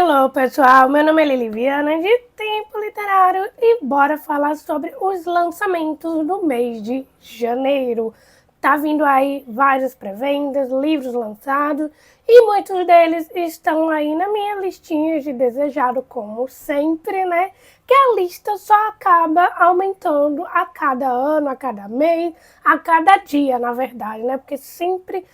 Hello, pessoal! Meu nome é Liliviana, de Tempo Literário, e bora falar sobre os lançamentos do mês de janeiro. Tá vindo aí várias pré-vendas, livros lançados, e muitos deles estão aí na minha listinha de desejado, como sempre, né? Que a lista só acaba aumentando a cada ano, a cada mês, a cada dia, na verdade, né? Porque sempre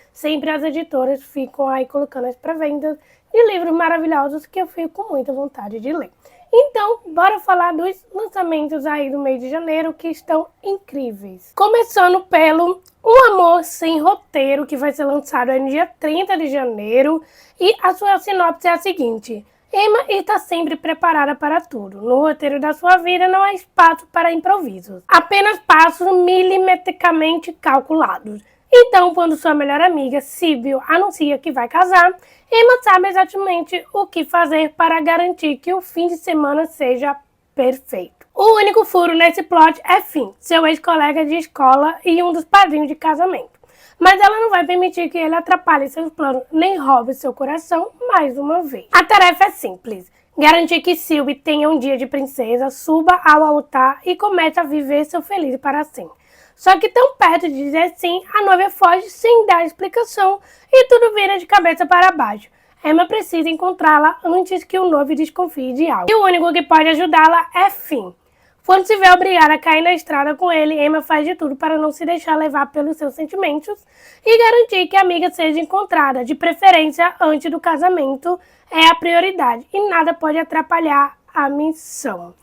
as editoras ficam aí colocando as pré-vendas de livros maravilhosos que eu fico com muita vontade de ler. Então, bora falar dos lançamentos aí do mês de janeiro que estão incríveis. Começando pelo Um Amor Sem Roteiro, que vai ser lançado aí no dia 30 de janeiro. E a sua sinopse é a seguinte: Emma está sempre preparada para tudo. No roteiro da sua vida não há espaço para improvisos, apenas passos milimetricamente calculados. Então, quando sua melhor amiga, Sibyl, anuncia que vai casar, Emma sabe exatamente o que fazer para garantir que o fim de semana seja perfeito. O único furo nesse plot é Finn, seu ex-colega de escola e um dos padrinhos de casamento. Mas ela não vai permitir que ele atrapalhe seus planos nem roube seu coração mais uma vez. A tarefa é simples: garantir que Sylvie tenha um dia de princesa, suba ao altar e comece a viver seu feliz para sempre. Só que tão perto de dizer sim, a noiva foge sem dar explicação e tudo vira de cabeça para baixo. Emma precisa encontrá-la antes que o noivo desconfie de algo. E o único que pode ajudá-la é Finn. Quando se vê obrigada a cair na estrada com ele, Emma faz de tudo para não se deixar levar pelos seus sentimentos e garantir que a amiga seja encontrada, de preferência antes do casamento, é a prioridade e nada pode atrapalhar a missão.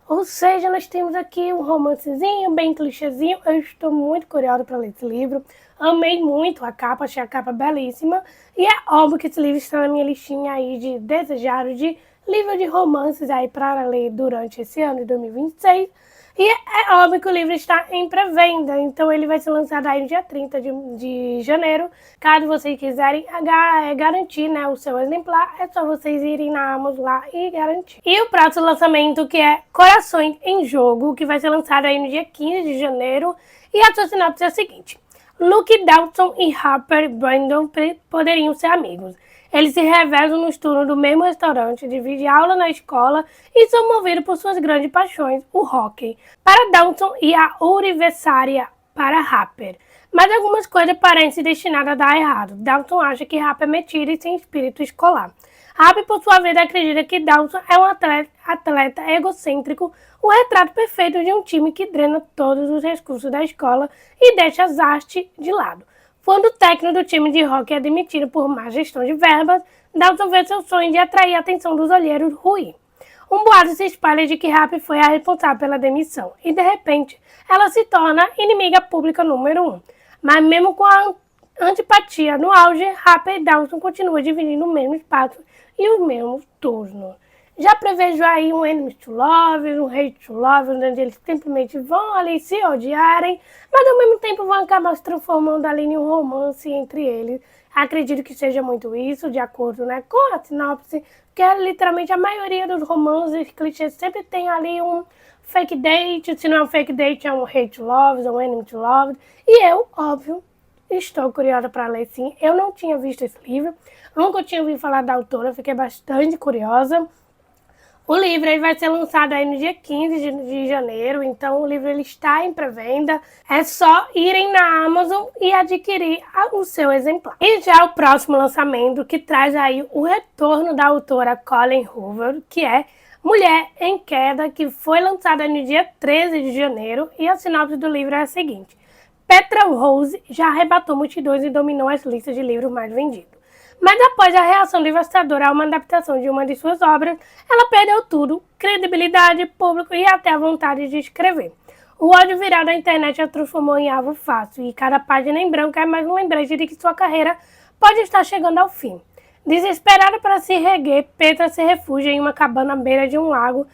Ou seja, nós temos aqui um romancezinho, bem clichêzinho. Eu estou muito curiosa para ler esse livro. Amei muito a capa, achei a capa belíssima. E é óbvio que esse livro está na minha listinha aí de desejado, de livro de romances aí para ler durante esse ano de 2026. E é óbvio que o livro está em pré-venda, então ele vai ser lançado aí no dia 30 de janeiro. Caso vocês quiserem garantir, né, o seu exemplar, é só vocês irem na Amazon lá e garantir. E o próximo lançamento, que é Corações em Jogo, que vai ser lançado aí no dia 15 de janeiro. E a sua sinopse é a seguinte: Luke, Dalton e Harper Brandon poderiam ser amigos. Eles se revezam nos turnos do mesmo restaurante, dividem aula na escola e são movidos por suas grandes paixões, o hóquei, para Dalton e a Uriversária para Harper. Mas algumas coisas parecem destinadas a dar errado. Dalton acha que Harper é metida e sem espírito escolar. Harper, por sua vez, acredita que Dalton é um atleta egocêntrico, o retrato perfeito de um time que drena todos os recursos da escola e deixa as artes de lado. Quando o técnico do time de hóquei é demitido por má gestão de verbas, Dalton vê seu sonho de atrair a atenção dos olheiros ruir. Um boato se espalha de que Harper foi a responsável pela demissão, e de repente ela se torna inimiga pública número 1. Mas mesmo com a antipatia no auge, Harper e Dalton continuam dividindo o mesmo espaço e os mesmos turnos. Já prevejo aí um enemies to lovers, um hate to lovers, onde eles simplesmente vão ali se odiarem, mas ao mesmo tempo vão acabar se transformando ali em um romance entre eles. Acredito que seja muito isso, de acordo, né, com a sinopse, que é literalmente a maioria dos romances clichês sempre tem ali um fake date. Se não é um fake date, é um hate to lovers, é um enemy to lovers. E eu, óbvio, estou curiosa para ler, sim. Eu não tinha visto esse livro, nunca tinha ouvido falar da autora, fiquei bastante curiosa. O livro ele vai ser lançado aí no dia 15 de janeiro, então o livro ele está em pré-venda. É só irem na Amazon e adquirir o seu exemplar. E já o próximo lançamento, que traz aí o retorno da autora Colleen Hoover, que é Mulher em Queda, que foi lançada no dia 13 de janeiro. E a sinopse do livro é a seguinte: Petra Rose já arrebatou multidões e dominou as listas de livros mais vendidos. Mas após a reação devastadora a uma adaptação de uma de suas obras, ela perdeu tudo: credibilidade, público e até a vontade de escrever. O ódio virado à internet a transformou em alvo fácil, e cada página em branco é mais um lembrete de que sua carreira pode estar chegando ao fim. Desesperada para se reerguer, Petra se refugia em uma cabana à beira de um lago,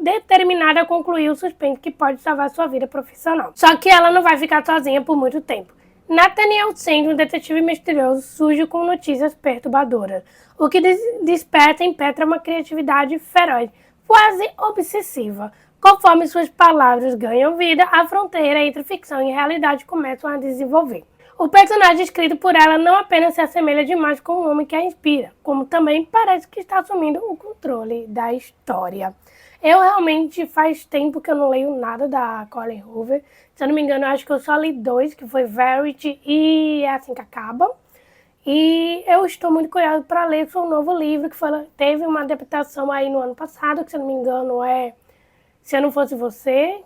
determinada a concluir o suspense que pode salvar sua vida profissional. Só que ela não vai ficar sozinha por muito tempo. Nathaniel Sand, um detetive misterioso, surge com notícias perturbadoras, o que desperta em Petra uma criatividade feroz, quase obsessiva. Conforme suas palavras ganham vida, a fronteira entre ficção e realidade começam a desenvolver. O personagem escrito por ela não apenas se assemelha demais com o homem que a inspira, como também parece que está assumindo o controle da história. Eu realmente faz tempo que eu não leio nada da Colleen Hoover. Se eu não me engano, eu acho que eu só li 2, que foi Verity e É Assim que Acaba. E eu estou muito curiosa para ler seu novo livro, que teve uma adaptação aí no ano passado, que se eu não me engano é Se Eu Não Fosse Você.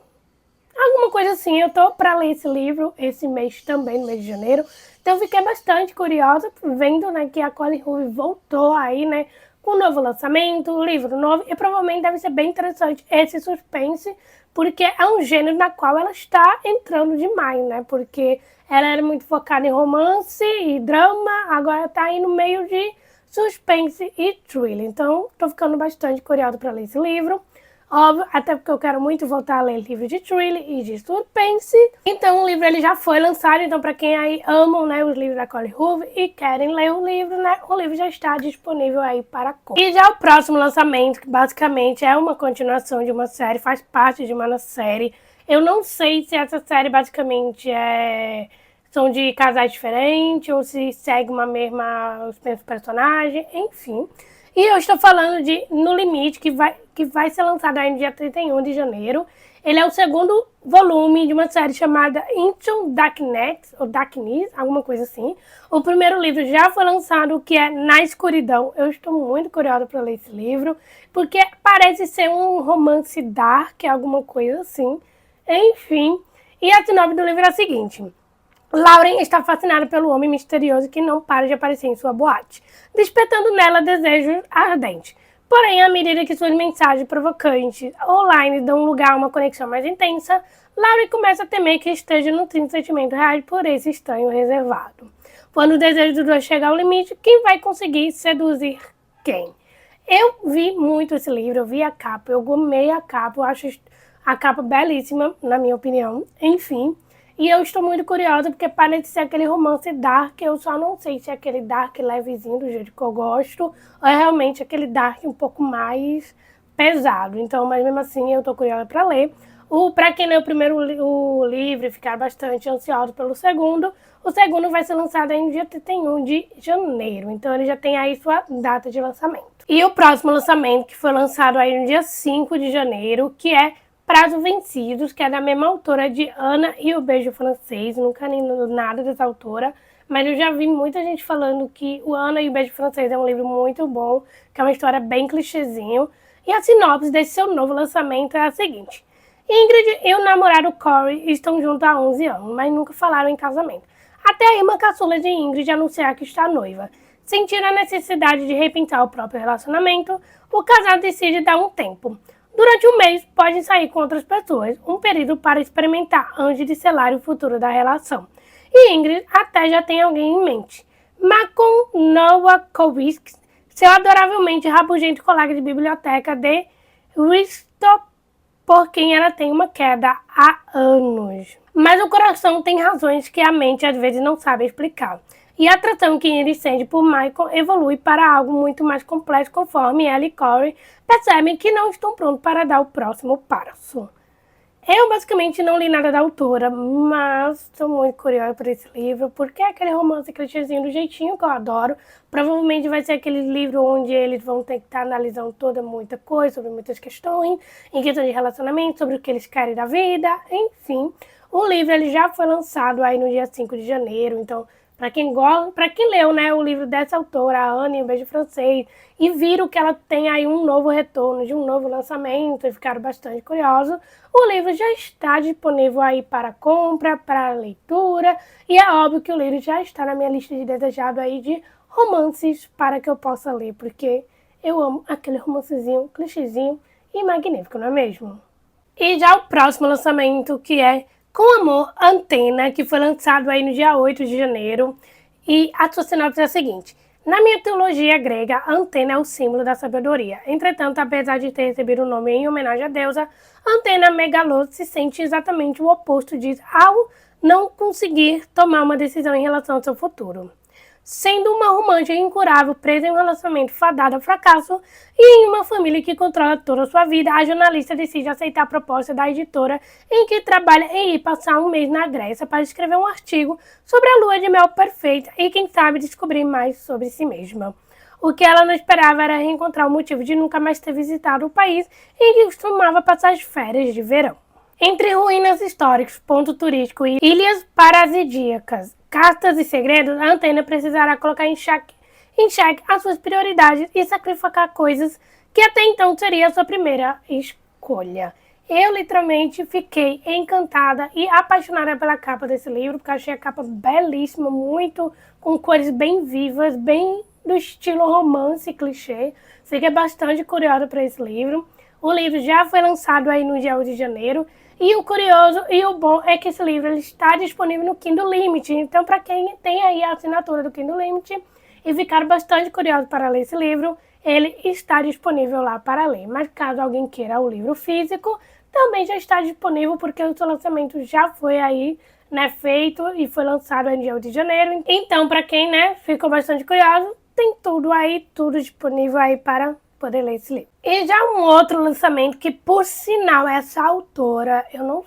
Alguma coisa assim, eu tô para ler esse livro esse mês também, no mês de janeiro. Então eu fiquei bastante curiosa, vendo, né, que a Colleen Hoover voltou aí, né, com um novo lançamento, um livro novo, e provavelmente deve ser bem interessante esse suspense, porque é um gênero na qual ela está entrando demais, né, porque ela era muito focada em romance e drama, agora tá aí no meio de suspense e thriller. Então, tô ficando bastante curiosa para ler esse livro. Óbvio, até porque eu quero muito voltar a ler livros de thriller e de suspense. Então o livro ele já foi lançado, então para quem aí amam, né, os livros da Colleen Hoover e querem ler o livro, né, o livro já está disponível aí para compra. E já o próximo lançamento, que basicamente é uma continuação de uma série, faz parte de uma série. Eu não sei se essa série basicamente são de casais diferentes ou se segue os mesmos personagens, enfim. E eu estou falando de No Limite, que vai ser lançado aí no dia 31 de janeiro. Ele é o segundo volume de uma série chamada Into Darkness, ou Darkness, alguma coisa assim. O primeiro livro já foi lançado, que é Na Escuridão. Eu estou muito curiosa para ler esse livro, porque parece ser um romance dark, alguma coisa assim. Enfim, e a sinopse do livro é a seguinte: Lauren está fascinada pelo homem misterioso que não para de aparecer em sua boate, despertando nela desejos ardentes. Porém, à medida que suas mensagens provocantes online dão lugar a uma conexão mais intensa, Lauren começa a temer que esteja nutrindo sentimento real por esse estranho reservado. Quando o desejo dos dois chegar ao limite, quem vai conseguir seduzir quem? Eu vi muito esse livro, eu vi a capa, eu amei a capa, eu acho a capa belíssima, na minha opinião, enfim. E eu estou muito curiosa, porque parece ser aquele romance dark, eu só não sei se é aquele dark levezinho, do jeito que eu gosto, ou é realmente aquele dark um pouco mais pesado. Então, mas mesmo assim, eu estou curiosa para ler. Para quem leu o livro e ficar bastante ansioso pelo segundo, o segundo vai ser lançado aí no dia 31 de janeiro. Então, ele já tem aí sua data de lançamento. E o próximo lançamento, que foi lançado aí no dia 5 de janeiro, que é Prazo Vencidos, que é da mesma autora de Ana e o Beijo Francês. Nunca li nada dessa autora, mas eu já vi muita gente falando que o Ana e o Beijo Francês é um livro muito bom, que é uma história bem clichêzinho. E a sinopse desse seu novo lançamento é a seguinte: Ingrid e o namorado Corey estão juntos há 11 anos, mas nunca falaram em casamento. Até a irmã caçula de Ingrid anunciar que está noiva. Sentindo a necessidade de repensar o próprio relacionamento, o casal decide dar um tempo. Durante um mês, podem sair com outras pessoas, um período para experimentar antes de selar o futuro da relação. E Ingrid até já tem alguém em mente. Mas com Noah Kowalski, seu adoravelmente rabugento colega de biblioteca de Winston, por quem ela tem uma queda há anos. Mas o coração tem razões que a mente às vezes não sabe explicar. E a atração que Ingrid sente por Michael evolui para algo muito mais complexo conforme ela e Corey percebem que não estão prontos para dar o próximo passo. Eu basicamente não li nada da autora, mas estou muito curiosa por esse livro, porque é aquele romance clichêzinho do jeitinho que eu adoro. Provavelmente vai ser aquele livro onde eles vão ter que estar analisando muita coisa, sobre muitas questões, em questão de relacionamento, sobre o que eles querem da vida, enfim. O livro ele já foi lançado aí no dia 5 de janeiro, então para quem gosta, para quem leu, né, o livro dessa autora, a Ana e o Beijo Francês, e viram que ela tem aí um novo retorno de um novo lançamento e ficaram bastante curiosos, o livro já está disponível aí para compra, para leitura, e é óbvio que o livro já está na minha lista de desejado aí de romances para que eu possa ler, porque eu amo aquele romancezinho, clichêzinho e magnífico, não é mesmo? E já o próximo lançamento, que é Com Amor, Antena, que foi lançado aí no dia 8 de janeiro. E a sua sinopse é a seguinte: na mitologia grega, Antena é o símbolo da sabedoria. Entretanto, apesar de ter recebido o nome em homenagem à deusa, Antena Megalô se sente exatamente o oposto disso ao não conseguir tomar uma decisão em relação ao seu futuro. sendo uma romântica incurável presa em um relacionamento fadado ao fracasso e em uma família que controla toda a sua vida, a jornalista decide aceitar a proposta da editora em que trabalha em ir passar um mês na Grécia para escrever um artigo sobre a lua de mel perfeita e, quem sabe, descobrir mais sobre si mesma. O que ela não esperava era reencontrar o motivo de nunca mais ter visitado o país em que costumava passar as férias de verão. Entre ruínas históricas, ponto turístico e ilhas paradisíacas, cartas e segredos, a Antena precisará colocar em xeque as suas prioridades e sacrificar coisas que até então seria a sua primeira escolha. Eu literalmente fiquei encantada e apaixonada pela capa desse livro, porque achei a capa belíssima, muito com cores bem vivas, bem do estilo romance clichê. Fiquei bastante curiosa para esse livro. O livro já foi lançado aí no dia 8 de janeiro. E o curioso e o bom é que esse livro ele está disponível no Kindle Limit. Então, para quem tem aí a assinatura do Kindle Limit e ficar bastante curioso para ler esse livro, ele está disponível lá para ler. Mas caso alguém queira o livro físico, também já está disponível, porque o seu lançamento já foi aí, né, feito e foi lançado no dia 8 de janeiro. Então, para quem, né, ficou bastante curioso, tem tudo aí, tudo disponível aí para poder ler esse livro. E já um outro lançamento que, por sinal, essa autora,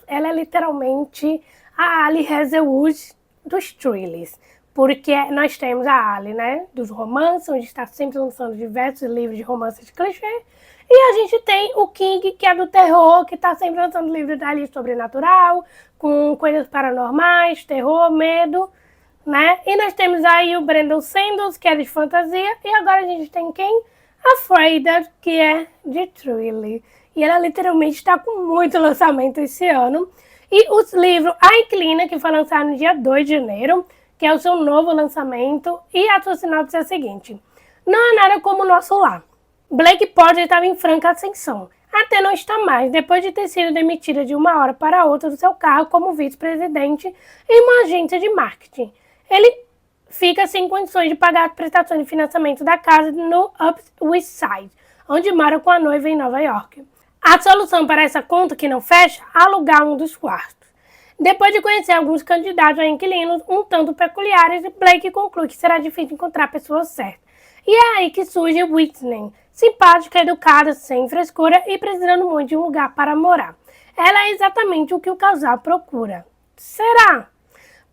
ela é literalmente a Ali Hazelwood dos thrillers. Porque nós temos a Ali, né, dos romances, onde está sempre lançando diversos livros de romances de clichê. E a gente tem o King, que é do terror, que está sempre lançando livros ali sobrenatural, com coisas paranormais, terror, medo, né? E nós temos aí o Brandon Sanderson, que é de fantasia, e agora a gente tem quem? A Freda, que é de thriller. E ela literalmente está com muito lançamento esse ano. E os livros A Inquilina, que foi lançado no dia 2 de janeiro, que é o seu novo lançamento. E a sua sinopse é a seguinte: não há nada como o nosso lar. Blake Porter estava em franca ascensão. Até não está mais, depois de ter sido demitida de uma hora para outra do seu cargo como vice-presidente em uma agência de marketing. Ele fica sem condições de pagar as prestações de financiamento da casa no Upper West Side, onde mora com a noiva em Nova York. A solução para essa conta que não fecha é alugar um dos quartos. Depois de conhecer alguns candidatos a inquilinos um tanto peculiares, Blake conclui que será difícil encontrar a pessoa certa. E é aí que surge Whitney, simpática, educada, sem frescura e precisando muito de um lugar para morar. Ela é exatamente o que o casal procura. Será?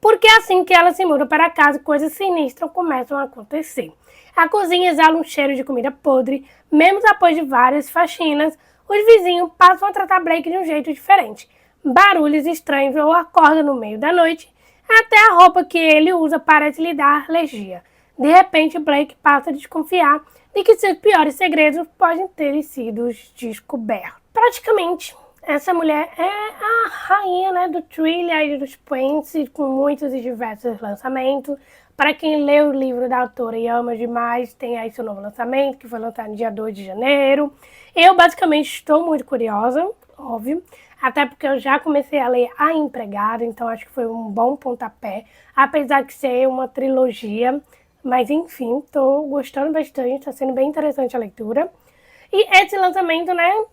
Porque assim que ela se muda para casa, coisas sinistras começam a acontecer. A cozinha exala um cheiro de comida podre, mesmo após de várias faxinas, os vizinhos passam a tratar Blake de um jeito diferente. Barulhos estranhos ou acorda no meio da noite, até a roupa que ele usa parece lhe dar alergia. De repente, Blake passa a desconfiar de que seus piores segredos podem ter sido descobertos. Praticamente, essa mulher é a rainha, né, do thriller e do suspense, com muitos e diversos lançamentos. Para quem lê o livro da autora e ama demais, tem aí seu novo lançamento, que foi lançado no dia 2 de janeiro. Eu, basicamente, estou muito curiosa, óbvio, até porque eu já comecei a ler A Empregada, então acho que foi um bom pontapé, apesar de ser uma trilogia. Mas, enfim, estou gostando bastante, está sendo bem interessante a leitura. E esse lançamento, né,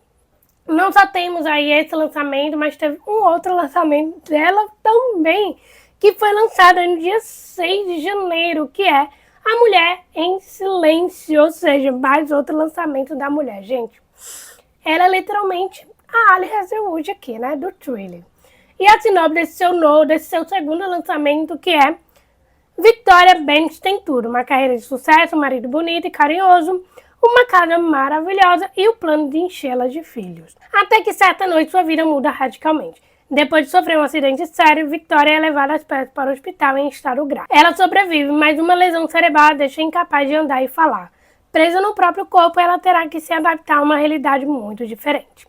não só temos aí esse lançamento, mas teve um outro lançamento dela também, que foi lançado no dia 6 de janeiro, que é A Mulher em Silêncio, ou seja, mais outro lançamento da mulher, gente. Ela é literalmente a Ali Hazelwood aqui, né, do thriller. E a sinopse desse seu segundo lançamento, que é Victoria Banks tem tudo, uma carreira de sucesso, um marido bonito e carinhoso, uma casa maravilhosa e o plano de enchê-la de filhos. Até que certa noite sua vida muda radicalmente. Depois de sofrer um acidente sério, Victoria é levada às pressas para o hospital em estado grave. Ela sobrevive, mas uma lesão cerebral a deixa incapaz de andar e falar. Presa no próprio corpo, ela terá que se adaptar a uma realidade muito diferente.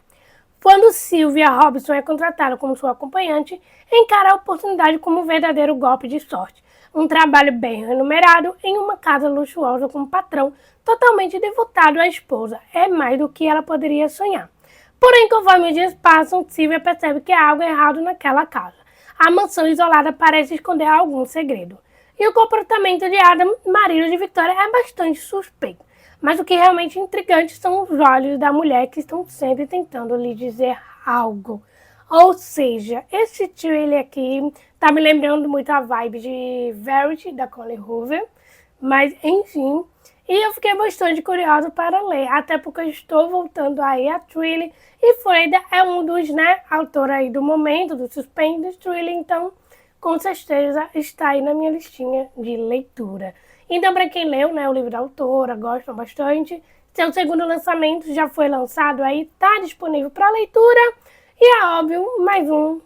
Quando Sylvia Robson é contratada como sua acompanhante, encara a oportunidade como um verdadeiro golpe de sorte. Um trabalho bem remunerado em uma casa luxuosa com um patrão totalmente devotado à esposa. É mais do que ela poderia sonhar. Porém, conforme os dias passam, Sylvia percebe que há algo errado naquela casa. A mansão isolada parece esconder algum segredo. E o comportamento de Adam, marido de Victoria, é bastante suspeito. Mas o que é realmente intrigante são os olhos da mulher que estão sempre tentando lhe dizer algo. Ou seja, esse thriller aqui tá me lembrando muito a vibe de Verity, da Colleen Hoover, Mas, enfim, e eu fiquei bastante curiosa para ler, até porque eu estou voltando aí a thriller, e Freida é um dos, né, autores aí do momento, do suspense, do thriller, então, com certeza, está aí na minha listinha de leitura. Então, para quem leu, né, o livro da autora, gosta bastante, seu segundo lançamento já foi lançado aí, está disponível para leitura, e é óbvio, mais um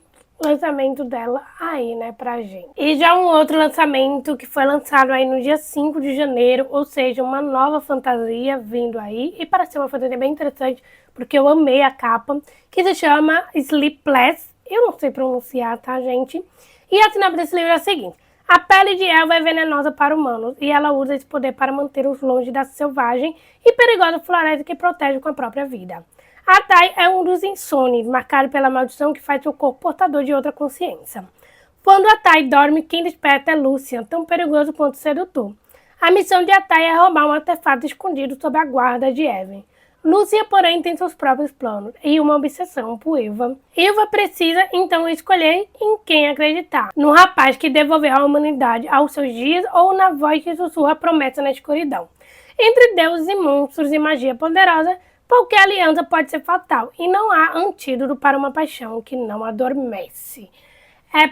lançamento dela aí, né, pra gente. E já um outro lançamento que foi lançado aí no dia 5 de janeiro, ou seja, uma nova fantasia vindo aí, e para ser uma fantasia bem interessante, porque eu amei a capa, que se chama Sleepless, eu não sei pronunciar, tá, gente? E a sinopse desse livro é a seguinte: a pele de Elva é venenosa para humanos, e ela usa esse poder para manter-os longe da selvagem e perigosa floresta que protege com a própria vida. A Tai é um dos insones, marcado pela maldição que faz seu corpo portador de outra consciência. Quando a Tai dorme, quem desperta é Lucian, tão perigoso quanto sedutor. A missão de Atai é roubar um artefato escondido sob a guarda de Even. Lucia, porém, tem seus próprios planos e uma obsessão por Ilva. Ilva precisa, então, escolher em quem acreditar. No rapaz que devolveu a humanidade aos seus dias ou na voz que sussurra a promessa na escuridão. Entre deuses e monstros e magia poderosa, qualquer aliança pode ser fatal e não há antídoto para uma paixão que não adormece.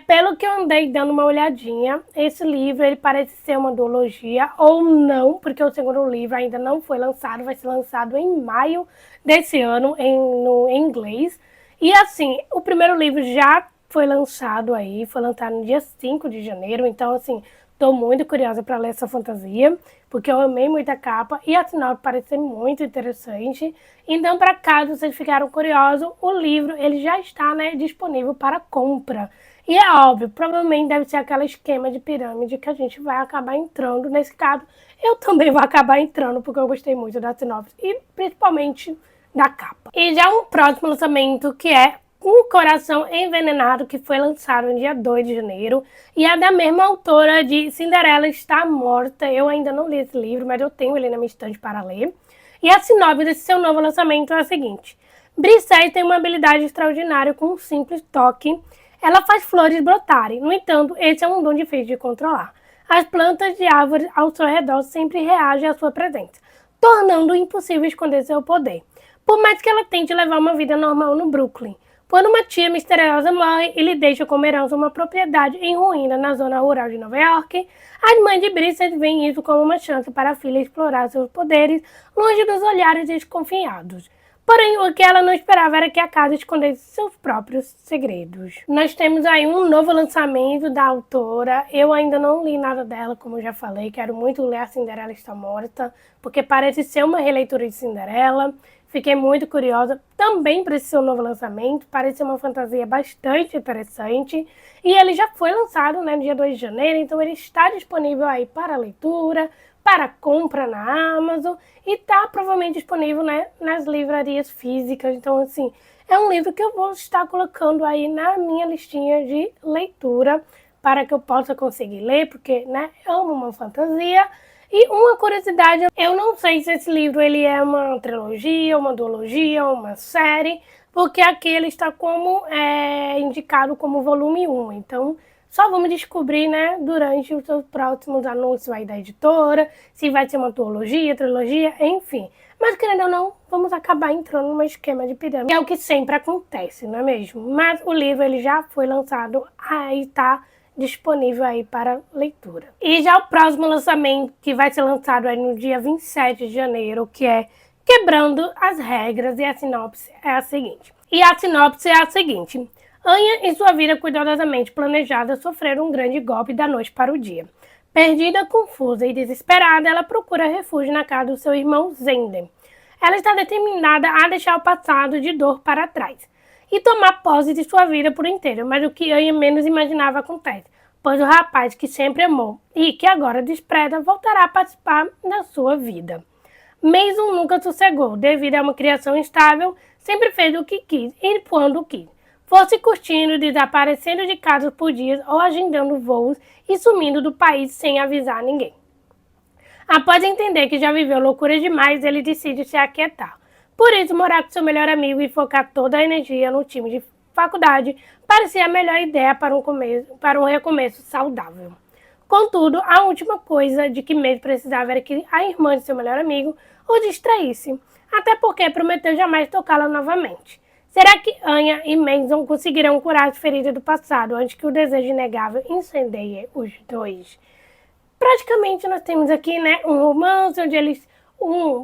Pelo que eu andei dando uma olhadinha, esse livro ele parece ser uma duologia ou não, porque o segundo livro ainda não foi lançado, vai ser lançado em maio desse ano em inglês. E assim, o primeiro livro já foi lançado aí, foi lançado no dia 5 de janeiro, então assim, tô muito curiosa para ler essa fantasia, porque eu amei muito a capa e a sinopse parece ser muito interessante. Então, para caso vocês ficaram curiosos, o livro ele já está, né, disponível para compra. E é óbvio, provavelmente deve ser aquele esquema de pirâmide que a gente vai acabar entrando. Nesse caso, eu também vou acabar entrando, porque eu gostei muito da sinopse e principalmente da capa. E já um próximo lançamento que é Um Coração Envenenado, que foi lançado no dia 2 de janeiro. E é da mesma autora de Cinderela Está Morta. Eu ainda não li esse livro, mas eu tenho ele na minha estante para ler. E a sinopse desse seu novo lançamento é a seguinte: Briseis tem uma habilidade extraordinária com um simples toque. Ela faz flores brotarem. No entanto, esse é um dom difícil de controlar. As plantas de árvores ao seu redor sempre reagem à sua presença, tornando impossível esconder seu poder. Por mais que ela tente levar uma vida normal no Brooklyn, quando uma tia misteriosa morre e lhe deixa como herança uma propriedade em ruína na zona rural de Nova York, as mães de Bridget veem isso como uma chance para a filha explorar seus poderes longe dos olhares desconfiados. Porém, o que ela não esperava era que a casa escondesse seus próprios segredos. Nós temos aí um novo lançamento da autora. Eu ainda não li nada dela, como eu já falei. Quero muito ler A Cinderela Está Morta, porque parece ser uma releitura de Cinderela. Fiquei muito curiosa também para esse seu novo lançamento. Parece ser uma fantasia bastante interessante. E ele já foi lançado, né, no dia 2 de janeiro, então ele está disponível aí para leitura, para compra na Amazon e está provavelmente disponível, né, nas livrarias físicas. Então, assim, é um livro que eu vou estar colocando aí na minha listinha de leitura para que eu possa conseguir ler, porque, né, amo uma fantasia. E uma curiosidade, eu não sei se esse livro ele é uma trilogia, uma duologia, uma série, porque aqui ele está como indicado como volume 1. Então, só vamos descobrir, né, durante os seus próximos anúncios aí da editora, se vai ser uma duologia, trilogia, enfim. Mas, querendo ou não, vamos acabar entrando num esquema de pirâmide, que é o que sempre acontece, não é mesmo? Mas o livro ele já foi lançado, aí tá disponível aí para leitura. E já o próximo lançamento, que vai ser lançado aí no dia 27 de janeiro, que é Quebrando as Regras, e a sinopse é a seguinte. Anya, em sua vida cuidadosamente planejada, sofreu um grande golpe da noite para o dia. Perdida, confusa e desesperada, ela procura refúgio na casa do seu irmão Zenden. Ela está determinada a deixar o passado de dor para trás e tomar posse de sua vida por inteiro, mas o que Anya menos imaginava acontece, pois o rapaz que sempre amou e que agora despreza voltará a participar da sua vida. Mason nunca sossegou, devido a uma criação instável, sempre fez o que quis e quando quis. Fosse curtindo, desaparecendo de casa por dias ou agendando voos e sumindo do país sem avisar ninguém. Após entender que já viveu loucura demais, ele decide se aquietar. Por isso, morar com seu melhor amigo e focar toda a energia no time de faculdade parecia a melhor ideia para um recomeço saudável. Contudo, a última coisa de que Maeve precisava era que a irmã de seu melhor amigo o distraísse, até porque prometeu jamais tocá-la novamente. Será que Anya e Manson conseguirão curar as feridas do passado antes que o desejo inegável incendeie os dois? Praticamente nós temos aqui, né, um romance onde eles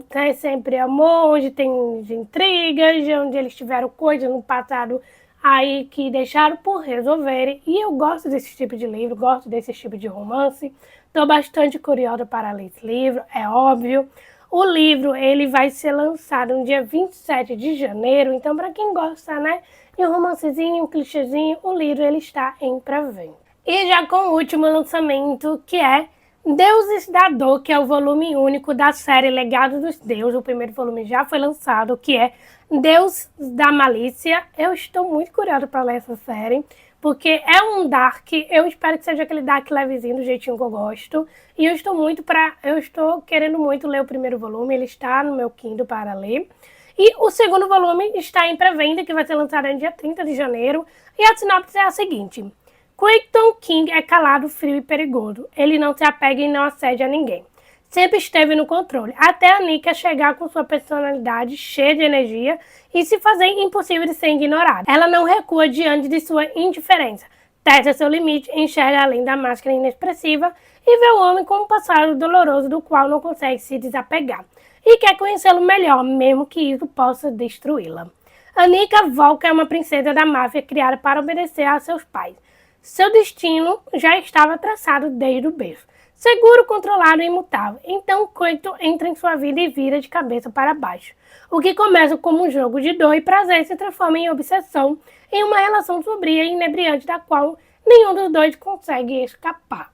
tem sempre amor, onde tem intrigas, onde eles tiveram coisas no passado aí que deixaram por resolverem. E eu gosto desse tipo de livro, gosto desse tipo de romance. Estou bastante curiosa para ler esse livro, é óbvio. O livro ele vai ser lançado no dia 27 de janeiro, então para quem gosta, né, de um romancezinho, um clichêzinho, o livro ele está em pré-venda. E já com o último lançamento, que é Deuses da Dor, que é o volume único da série Legado dos Deuses. O primeiro volume já foi lançado, que é Deus da Malícia. Eu estou muito curiosa para ler essa série, porque é um dark, eu espero que seja aquele dark levezinho, do jeitinho que eu gosto. E eu estou querendo muito ler o primeiro volume, ele está no meu Kindle para ler. E o segundo volume está em pré-venda, que vai ser lançado no dia 30 de janeiro. E a sinopse é a seguinte: Quentin King é calado, frio e perigoso. Ele não se apega e não assedia ninguém. Sempre esteve no controle, até a Nika chegar com sua personalidade cheia de energia e se fazer impossível de ser ignorada. Ela não recua diante de sua indiferença, testa seu limite, enxerga além da máscara inexpressiva e vê o homem como um passado doloroso do qual não consegue se desapegar. E quer conhecê-lo melhor, mesmo que isso possa destruí-la. Anika Volka é uma princesa da máfia criada para obedecer a seus pais. Seu destino já estava traçado desde o berço. Seguro, controlado e imutável. Então Quentin entra em sua vida e vira de cabeça para baixo. O que começa como um jogo de dor e prazer se transforma em obsessão, em uma relação sombria e inebriante da qual nenhum dos dois consegue escapar.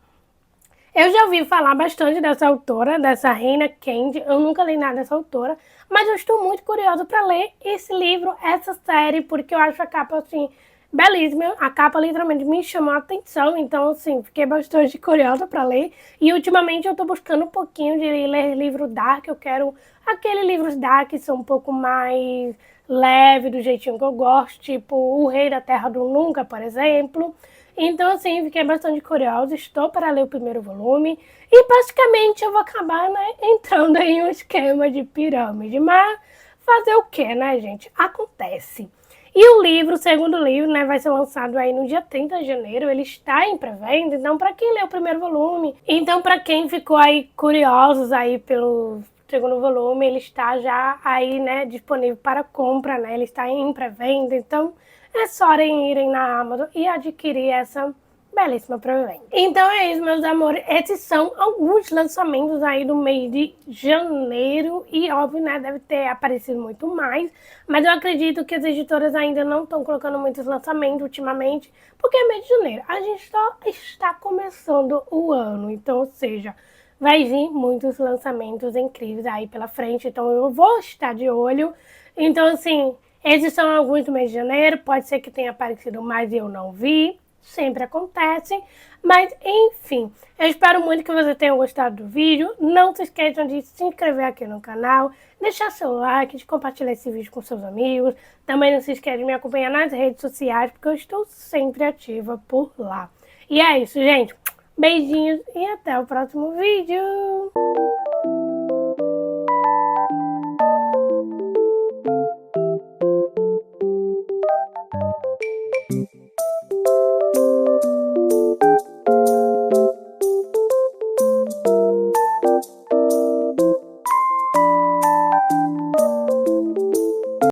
Eu já ouvi falar bastante dessa autora, dessa Hannah Kand. Eu nunca li nada dessa autora, mas eu estou muito curiosa para ler esse livro, essa série, porque eu acho a capa assim belíssima. A capa literalmente me chamou a atenção, então assim, fiquei bastante curiosa para ler. E ultimamente eu tô buscando um pouquinho de ler livro dark. Eu quero aqueles livros dark que são um pouco mais leve, do jeitinho que eu gosto, tipo O Rei da Terra do Nunca, por exemplo. Então assim, fiquei bastante curiosa, estou para ler o primeiro volume e basicamente eu vou acabar, né, entrando em um esquema de pirâmide. Mas fazer o que, né, gente? Acontece. E o livro, o segundo livro, né, vai ser lançado aí no dia 30 de janeiro, ele está em pré-venda, então para quem leu o primeiro volume, então para quem ficou aí curiosos aí pelo segundo volume, ele está já aí, né, disponível para compra, né, ele está em pré-venda, então é só irem na Amazon e adquirir essa belíssima pré-venda. Então é isso, meus amores. Esses são alguns lançamentos aí do mês de janeiro. E óbvio, né, deve ter aparecido muito mais. Mas eu acredito que as editoras ainda não estão colocando muitos lançamentos ultimamente, porque é mês de janeiro. A gente só está começando o ano. Então, ou seja, vai vir muitos lançamentos incríveis aí pela frente. Então eu vou estar de olho. Então, assim, esses são alguns do mês de janeiro. Pode ser que tenha aparecido mais e eu não vi. Sempre acontece, mas enfim, eu espero muito que você tenha gostado do vídeo. Não se esqueçam de se inscrever aqui no canal, deixar seu like, de compartilhar esse vídeo com seus amigos. Também não se esqueça de me acompanhar nas redes sociais, porque eu estou sempre ativa por lá. E é isso, gente. Beijinhos e até o próximo vídeo.